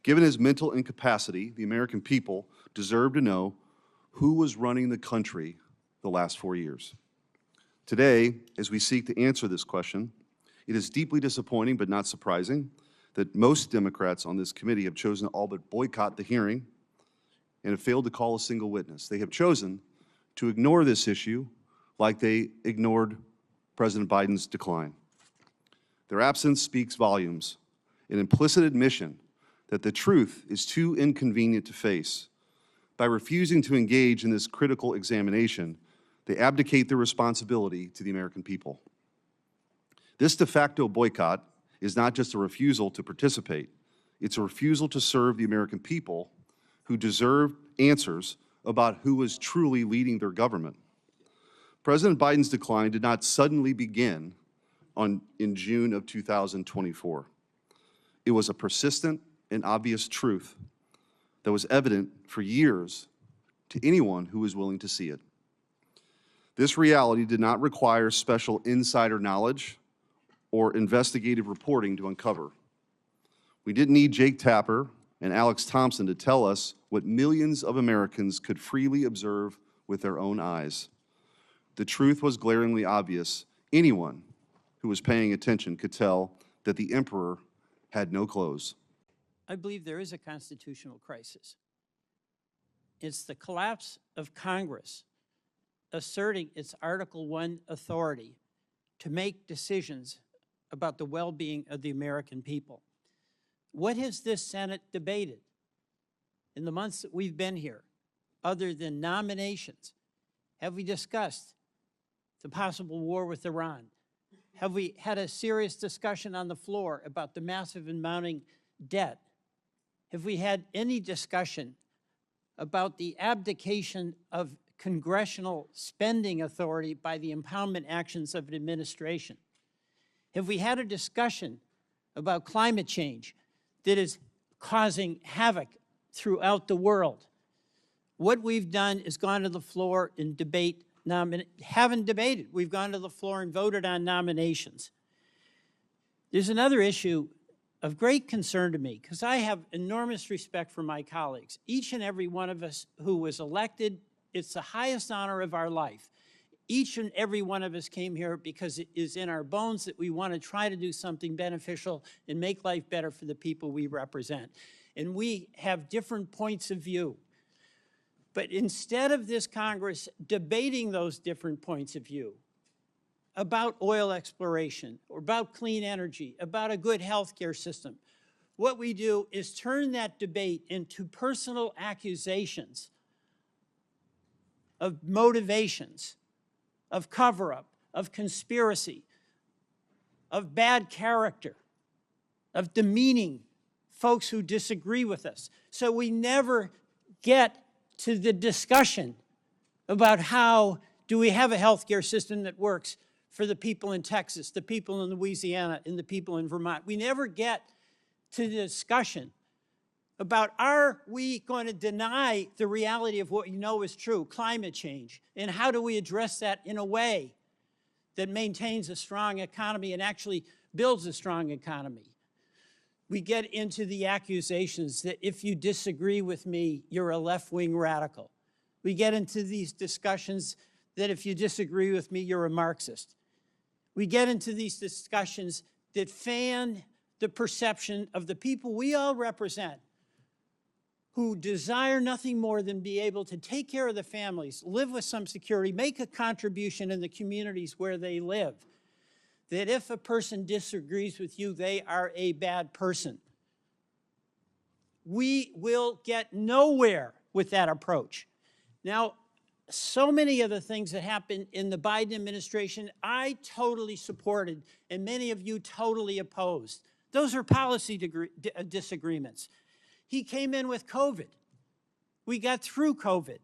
Given his mental incapacity, the American people deserve to know who was running the country the last 4 years. Today, as we seek to answer this question, it is deeply disappointing but not surprising that most Democrats on this committee have chosen to all but boycott the hearing and have failed to call a single witness. They have chosen to ignore this issue like they ignored President Biden's decline. Their absence speaks volumes, an implicit admission that the truth is too inconvenient to face. By refusing to engage in this critical examination, they abdicate their responsibility to the American people. This de facto boycott is not just a refusal to participate, it's a refusal to serve the American people who deserve answers about who is truly leading their government. President Biden's decline did not suddenly begin in June of 2024. It was a persistent and obvious truth that was evident for years to anyone who was willing to see it. This reality did not require special insider knowledge or investigative reporting to uncover. We didn't need Jake Tapper and Alex Thompson to tell us what millions of Americans could freely observe with their own eyes. The truth was glaringly obvious. Anyone who was paying attention could tell that the emperor had no clothes. I believe there is a constitutional crisis. It's the collapse of Congress asserting its Article I authority to make decisions about the well-being of the American people. What has this Senate debated in the months that we've been here, other than nominations? Have we discussed the possible war with Iran? Have we had a serious discussion on the floor about the massive and mounting debt? Have we had any discussion about the abdication of congressional spending authority by the impoundment actions of an administration? Have we had a discussion about climate change that is causing havoc throughout the world? What we've done is gone to the floor and haven't debated. We've gone to the floor and voted on nominations. There's another issue of great concern to me, because I have enormous respect for my colleagues. Each and every one of us who was elected, it's the highest honor of our life. Each and every one of us came here because it is in our bones that we want to try to do something beneficial and make life better for the people we represent. And we have different points of view. But instead of this Congress debating those different points of view about oil exploration, or about clean energy, about a good healthcare system, what we do is turn that debate into personal accusations of motivations, of cover-up, of conspiracy, of bad character, of demeaning folks who disagree with us. So we never get to the discussion about how do we have a healthcare system that works for the people in Texas, the people in Louisiana, and the people in Vermont. We never get to the discussion about, are we going to deny the reality of what we know is true, climate change, and how do we address that in a way that maintains a strong economy and actually builds a strong economy? We get into the accusations that if you disagree with me, you're a left-wing radical. We get into these discussions that if you disagree with me, you're a Marxist. We get into these discussions that fan the perception of the people we all represent, who desire nothing more than be able to take care of the families, live with some security, make a contribution in the communities where they live. That if a person disagrees with you, they are a bad person. We will get nowhere with that approach. Now, so many of the things that happened in the Biden administration, I totally supported, and many of you totally opposed. Those are policy disagreements. He came in with COVID. We got through COVID.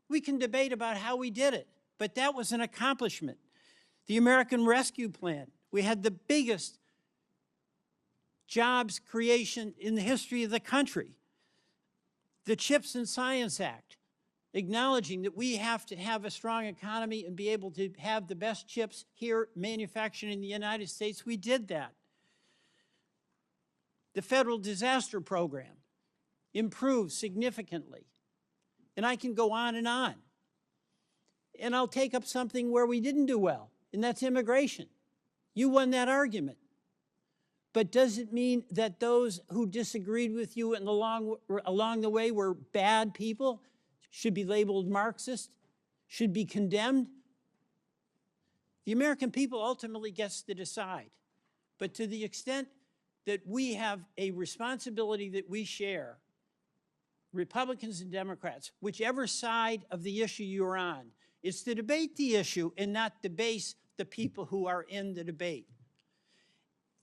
We can debate about how we did it, but that was an accomplishment. The American Rescue Plan, we had the biggest jobs creation in the history of the country. The CHIPS and Science Act, acknowledging that we have to have a strong economy and be able to have the best chips here manufactured in the United States. We did that. The Federal Disaster Program, improved significantly. And I can go on. And I'll take up something where we didn't do well, and that's immigration. You won that argument. But does it mean that those who disagreed with you and along the way were bad people, should be labeled Marxist, should be condemned? The American people ultimately gets to decide. But to the extent that we have a responsibility that we share, Republicans and Democrats, whichever side of the issue you're on, is to debate the issue and not debase the people who are in the debate.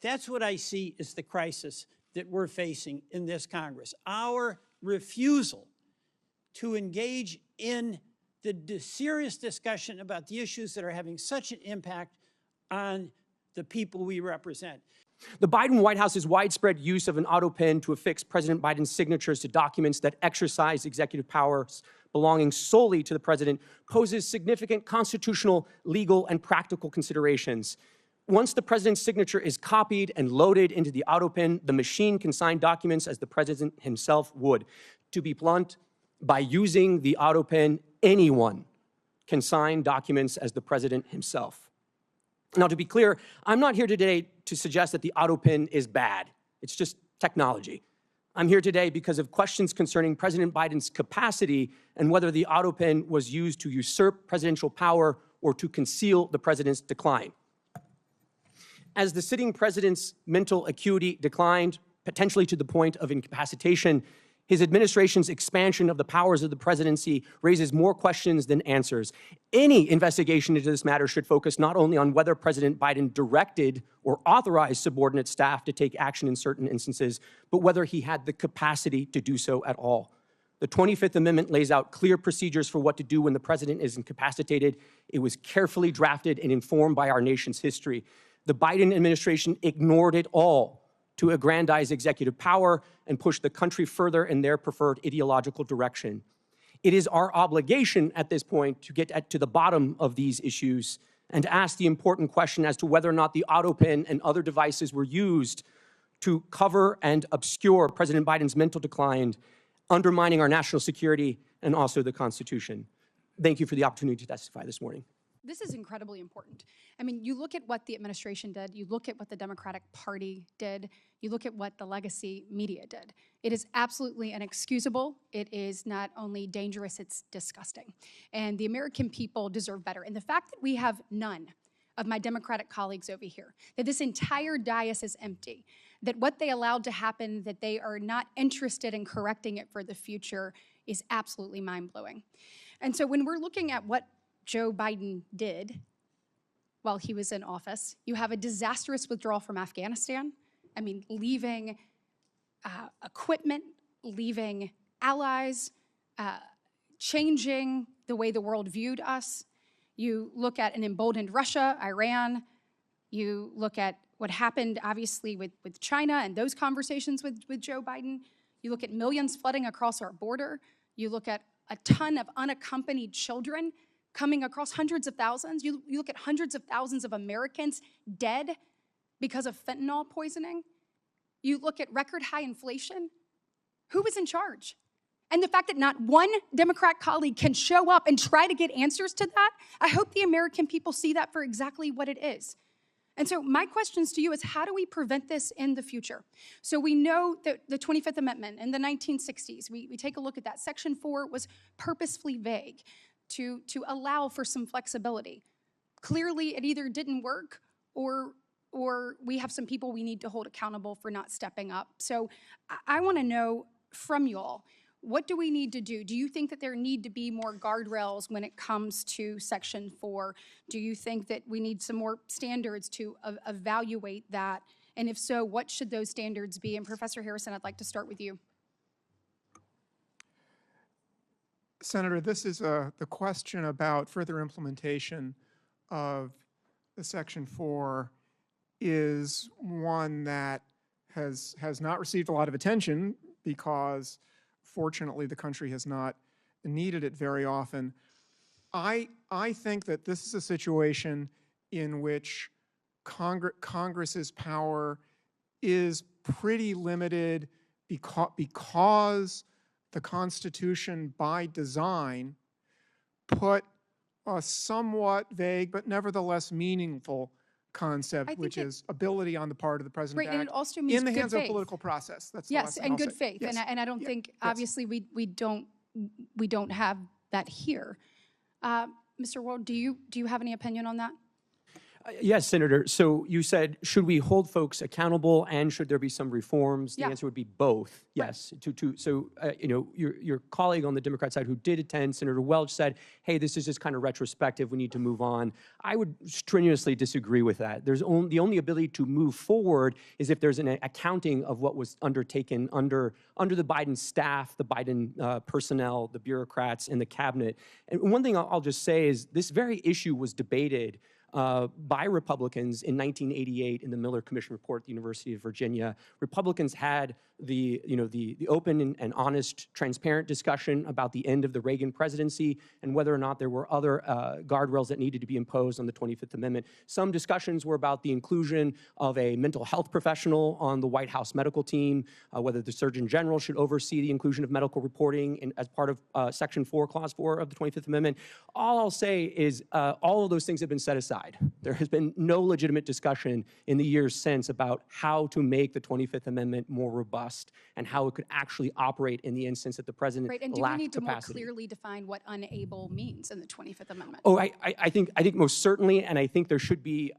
That's what I see as the crisis that we're facing in this Congress. Our refusal to engage in the serious discussion about the issues that are having such an impact on the people we represent. The Biden White House's widespread use of an auto pen to affix President Biden's signatures to documents that exercise executive powers belonging solely to the president poses significant constitutional, legal, and practical considerations. Once the president's signature is copied and loaded into the auto pen, the machine can sign documents as the president himself would. To be blunt, by using the auto pen, anyone can sign documents as the president himself. Now, to be clear, I'm not here today to suggest that the auto pen is bad. It's just technology. I'm here today because of questions concerning President Biden's capacity and whether the auto pen was used to usurp presidential power or to conceal the president's decline. As the sitting president's mental acuity declined, potentially to the point of incapacitation, his administration's expansion of the powers of the presidency raises more questions than answers. Any investigation into this matter should focus not only on whether President Biden directed or authorized subordinate staff to take action in certain instances, but whether he had the capacity to do so at all. The 25th Amendment lays out clear procedures for what to do when the president is incapacitated. It was carefully drafted and informed by our nation's history. The Biden administration ignored it all to aggrandize executive power and push the country further in their preferred ideological direction. It is our obligation at this point to get to the bottom of these issues and to ask the important question as to whether or not the auto pen and other devices were used to cover and obscure President Biden's mental decline, undermining our national security and also the Constitution. Thank you for the opportunity to testify this morning. This is incredibly important. I mean, you look at what the administration did, you look at what the Democratic Party did, you look at what the legacy media did. It is absolutely inexcusable. It is not only dangerous, it's disgusting. And the American people deserve better. And the fact that we have none of my Democratic colleagues over here, that this entire dais is empty, that what they allowed to happen, that they are not interested in correcting it for the future is absolutely mind-blowing. And so when we're looking at what Joe Biden did while he was in office, you have a disastrous withdrawal from Afghanistan. I mean, leaving equipment, leaving allies, changing the way the world viewed us. You look at an emboldened Russia, Iran. You look at what happened, obviously, with China and those conversations with Joe Biden. You look at millions flooding across our border. You look at a ton of unaccompanied children coming across, hundreds of thousands. You look at hundreds of thousands of Americans dead because of fentanyl poisoning. You look at record high inflation. Who was in charge? And the fact that not one Democrat colleague can show up and try to get answers to that, I hope the American people see that for exactly what it is. And so my questions to you is, how do we prevent this in the future? So we know that the 25th Amendment in the 1960s, we take a look at that. Section 4 was purposefully vague to allow for some flexibility. Clearly, it either didn't work or we have some people we need to hold accountable for not stepping up. So I want to know from you all, what do we need to do? Do you think that there need to be more guardrails when it comes to Section 4? Do you think that we need some more standards to evaluate that? And if so, what should those standards be? And Professor Harrison, I'd like to start with you. Senator, this is the question about further implementation of the Section 4 is one that has not received a lot of attention because, fortunately, the country has not needed it very often. I think that this is a situation in which Congress's power is pretty limited because the Constitution by design put a somewhat vague but nevertheless meaningful concept, think which it- is ability on the part of the president Right, to and act it also means in the good hands of a faith. political process. That's the Yes, last thing and I'll good say. faith. Yes. And I don't Yeah, think, yes. obviously, we don't have that here. Mr. Ward, do you have any opinion on that? Yes, Senator. So you said, should we hold folks accountable and should there be some reforms? The Yeah. answer would be both. Yes. So, you know, your colleague on the Democrat side who did attend, Senator Welch, said, hey, this is just kind of retrospective. We need to move on. I would strenuously disagree with that. The only ability to move forward is if there's an accounting of what was undertaken under the Biden staff, the Biden personnel, the bureaucrats, and the cabinet. And one thing I'll just say is this very issue was debated by Republicans in 1988 in the Miller Commission report at the University of Virginia. Republicans had the open and honest, transparent discussion about the end of the Reagan presidency and whether or not there were other guardrails that needed to be imposed on the 25th Amendment. Some discussions were about the inclusion of a mental health professional on the White House medical team, whether the Surgeon General should oversee the inclusion of medical reporting as part of Section 4, Clause 4 of the 25th Amendment. All I'll say is all of those things have been set aside. There has been no legitimate discussion in the years since about how to make the 25th Amendment more robust and how it could actually operate in the instance that the president Right, and do we lacked need to more capacity. clearly define what unable means in the 25th Amendment? Oh, I think most certainly, and I think there should be.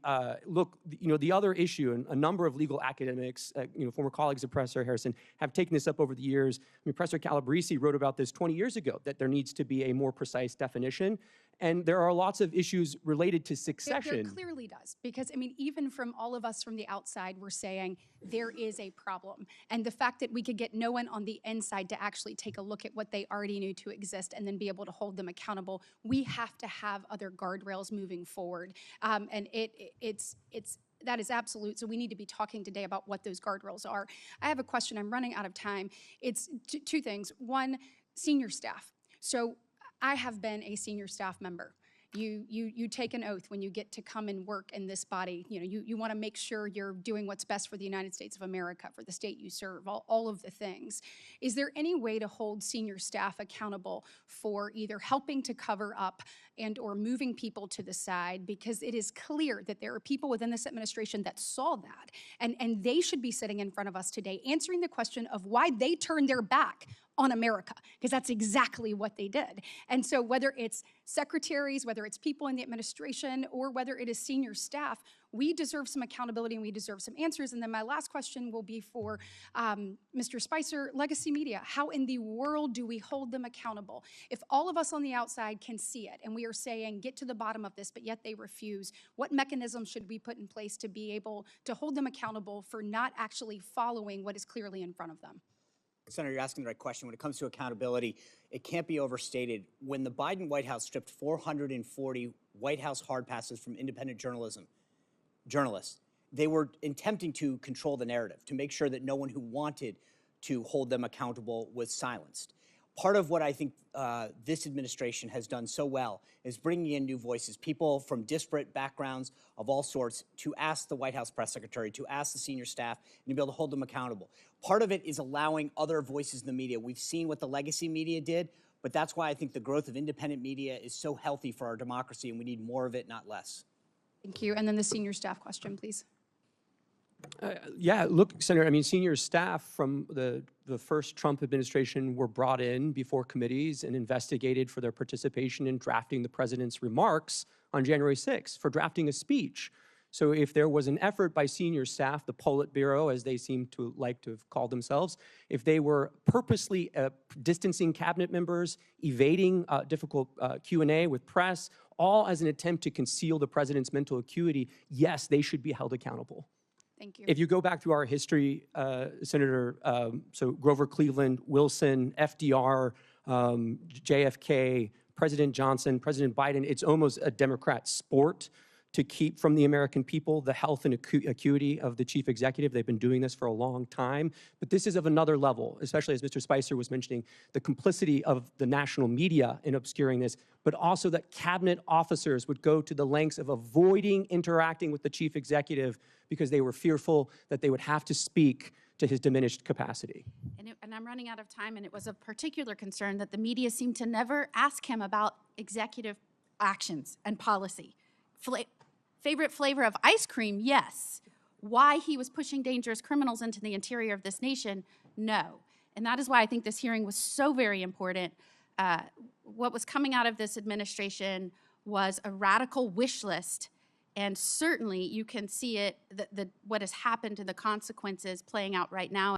Look, the other issue, and a number of legal academics, former colleagues of Professor Harrison, have taken this up over the years. I mean, Professor Calabresi wrote about this 20 years ago, that there needs to be a more precise definition, and there are lots of issues related to succession. There clearly does, because, I mean, even from all of us from the outside, we're saying there is a problem. And the fact that we could get no one on the inside to actually take a look at what they already knew to exist and then be able to hold them accountable, we have to have other guardrails moving forward. And that is absolute. So we need to be talking today about what those guardrails are. I have a question. I'm running out of time. It's two things. One, senior staff. So I have been a senior staff member. You take an oath when you get to come and work in this body. You want to make sure you're doing what's best for the United States of America, for the state you serve, all of the things. Is there any way to hold senior staff accountable for either helping to cover up and or moving people to the side? Because it is clear that there are people within this administration that saw that, and they should be sitting in front of us today answering the question of why they turned their back on America, because that's exactly what they did. And so whether it's secretaries, whether it's people in the administration, or whether it is senior staff, we deserve some accountability and we deserve some answers. And then my last question will be for Mr. Spicer, legacy media. How in the world do we hold them accountable? If all of us on the outside can see it and we are saying, get to the bottom of this, but yet they refuse, what mechanism should we put in place to be able to hold them accountable for not actually following what is clearly in front of them? Senator, you're asking the right question. When it comes to accountability, it can't be overstated. When the Biden White House stripped 440 White House hard passes from independent journalists, they were attempting to control the narrative, to make sure that no one who wanted to hold them accountable was silenced. Part of what I think this administration has done so well is bringing in new voices, people from disparate backgrounds of all sorts, to ask the White House press secretary, to ask the senior staff, and to be able to hold them accountable. Part of it is allowing other voices in the media. We've seen what the legacy media did, but that's why I think the growth of independent media is so healthy for our democracy, and we need more of it, not less. Thank you. And then the senior staff question, please. Yeah, look, Senator, I mean, senior staff from the first Trump administration were brought in before committees and investigated for their participation in drafting the president's remarks on January 6th, for drafting a speech. So if there was an effort by senior staff, the Politburo, as they seem to like to have called themselves, if they were purposely distancing cabinet members, evading difficult Q&A with press, all as an attempt to conceal the president's mental acuity, yes, they should be held accountable. Thank you. If you go back through our history, Senator, so Grover Cleveland, Wilson, FDR, JFK, President Johnson, President Biden, it's almost a Democrat sport to keep from the American people the health and acuity of the chief executive. They've been doing this for a long time, but this is of another level, especially as Mr. Spicer was mentioning, the complicity of the national media in obscuring this, but also that cabinet officers would go to the lengths of avoiding interacting with the chief executive because they were fearful that they would have to speak to his diminished capacity. And I'm running out of time, and it was of particular concern that the media seemed to never ask him about executive actions and policy. Favorite flavor of ice cream? Yes. Why he was pushing dangerous criminals into the interior of this nation? No. And that is why I think this hearing was so very important. What was coming out of this administration was a radical wish list, and certainly you can see it, what has happened to the consequences playing out right now.